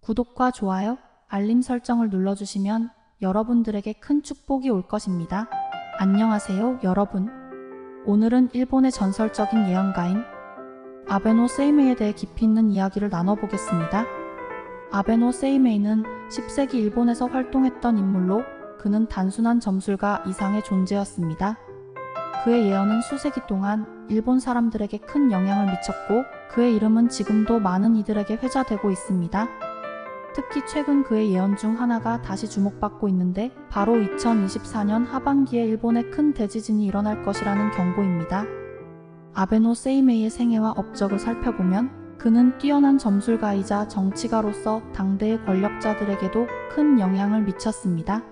구독과 좋아요, 알림 설정을 눌러주시면 여러분들에게 큰 축복이 올 것입니다. 안녕하세요, 여러분. 오늘은 일본의 전설적인 예언가인 아베노 세이메이에 대해 깊이 있는 이야기를 나눠보겠습니다. 아베노 세이메이는 10세기 일본에서 활동했던 인물로 그는 단순한 점술가 이상의 존재였습니다. 그의 예언은 수세기 동안 일본 사람들에게 큰 영향을 미쳤고 그의 이름은 지금도 많은 이들에게 회자되고 있습니다. 특히 최근 그의 예언 중 하나가 다시 주목받고 있는데 바로 2024년 하반기에 일본에 큰 대지진이 일어날 것이라는 경고입니다. 아베노 세이메이의 생애와 업적을 살펴보면 그는 뛰어난 점술가이자 정치가로서 당대의 권력자들에게도 큰 영향을 미쳤습니다.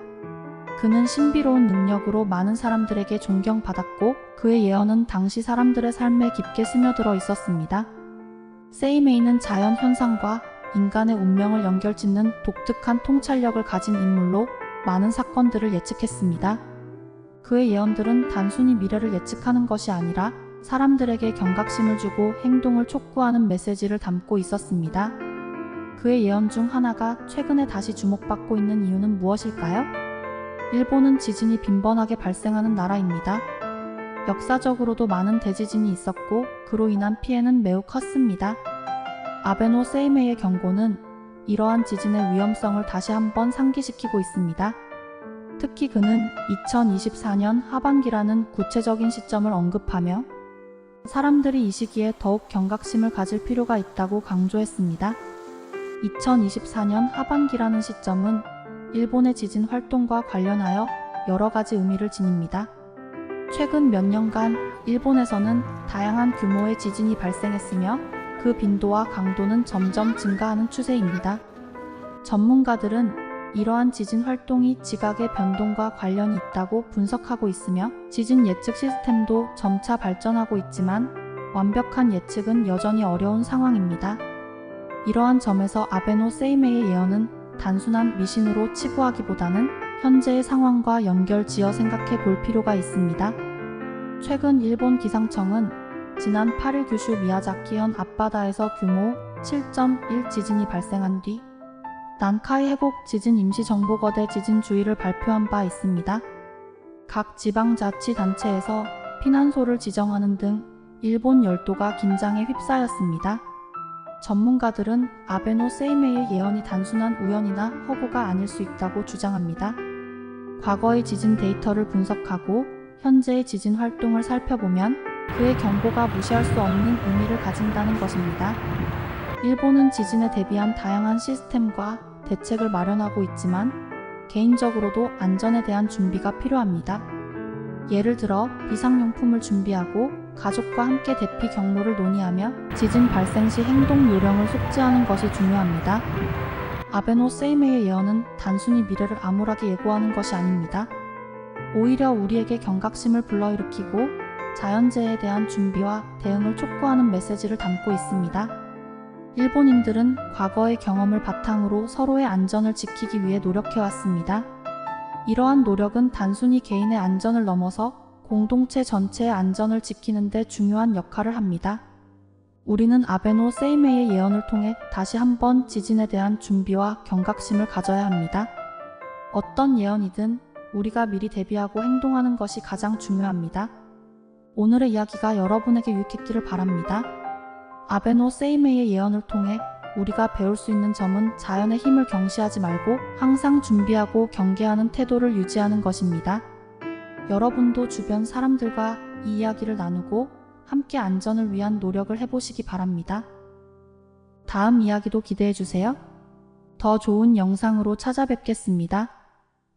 그는 신비로운 능력으로 많은 사람들에게 존경받았고 그의 예언은 당시 사람들의 삶에 깊게 스며들어 있었습니다. 세이메이는 자연 현상과 인간의 운명을 연결짓는 독특한 통찰력을 가진 인물로 많은 사건들을 예측했습니다. 그의 예언들은 단순히 미래를 예측하는 것이 아니라 사람들에게 경각심을 주고 행동을 촉구하는 메시지를 담고 있었습니다. 그의 예언 중 하나가 최근에 다시 주목받고 있는 이유는 무엇일까요? 일본은 지진이 빈번하게 발생하는 나라입니다. 역사적으로도 많은 대지진이 있었고 그로 인한 피해는 매우 컸습니다. 아베노 세이메이의 경고는 이러한 지진의 위험성을 다시 한번 상기시키고 있습니다. 특히 그는 2024년 하반기라는 구체적인 시점을 언급하며 사람들이 이 시기에 더욱 경각심을 가질 필요가 있다고 강조했습니다. 2024년 하반기라는 시점은 일본의 지진 활동과 관련하여 여러 가지 의미를 지닙니다. 최근 몇 년간 일본에서는 다양한 규모의 지진이 발생했으며 그 빈도와 강도는 점점 증가하는 추세입니다. 전문가들은 이러한 지진 활동이 지각의 변동과 관련이 있다고 분석하고 있으며 지진 예측 시스템도 점차 발전하고 있지만 완벽한 예측은 여전히 어려운 상황입니다. 이러한 점에서 아베노 세이메이의 예언은 단순한 미신으로 치부하기보다는 현재의 상황과 연결지어 생각해 볼 필요가 있습니다. 최근 일본 기상청은 지난 8일 규슈 미야자키현 앞바다에서 규모 7.1 지진이 발생한 뒤 난카이 해곡 지진 임시정보거대 지진주의를 발표한 바 있습니다. 각 지방자치단체에서 피난소를 지정하는 등 일본 열도가 긴장에 휩싸였습니다. 전문가들은 아베노 세이메이의 예언이 단순한 우연이나 허구가 아닐 수 있다고 주장합니다. 과거의 지진 데이터를 분석하고 현재의 지진 활동을 살펴보면 그의 경고가 무시할 수 없는 의미를 가진다는 것입니다. 일본은 지진에 대비한 다양한 시스템과 대책을 마련하고 있지만 개인적으로도 안전에 대한 준비가 필요합니다. 예를 들어 비상용품을 준비하고 가족과 함께 대피 경로를 논의하며 지진 발생 시 행동 요령을 숙지하는 것이 중요합니다. 아베노 세이메이의 예언은 단순히 미래를 암울하게 예고하는 것이 아닙니다. 오히려 우리에게 경각심을 불러일으키고 자연재해에 대한 준비와 대응을 촉구하는 메시지를 담고 있습니다. 일본인들은 과거의 경험을 바탕으로 서로의 안전을 지키기 위해 노력해왔습니다. 이러한 노력은 단순히 개인의 안전을 넘어서 공동체 전체의 안전을 지키는 데 중요한 역할을 합니다. 우리는 아베노 세이메이의 예언을 통해 다시 한번 지진에 대한 준비와 경각심을 가져야 합니다. 어떤 예언이든 우리가 미리 대비하고 행동하는 것이 가장 중요합니다. 오늘의 이야기가 여러분에게 유익했기를 바랍니다. 아베노 세이메이의 예언을 통해 우리가 배울 수 있는 점은 자연의 힘을 경시하지 말고 항상 준비하고 경계하는 태도를 유지하는 것입니다. 여러분도 주변 사람들과 이 이야기를 나누고 함께 안전을 위한 노력을 해보시기 바랍니다. 다음 이야기도 기대해주세요. 더 좋은 영상으로 찾아뵙겠습니다.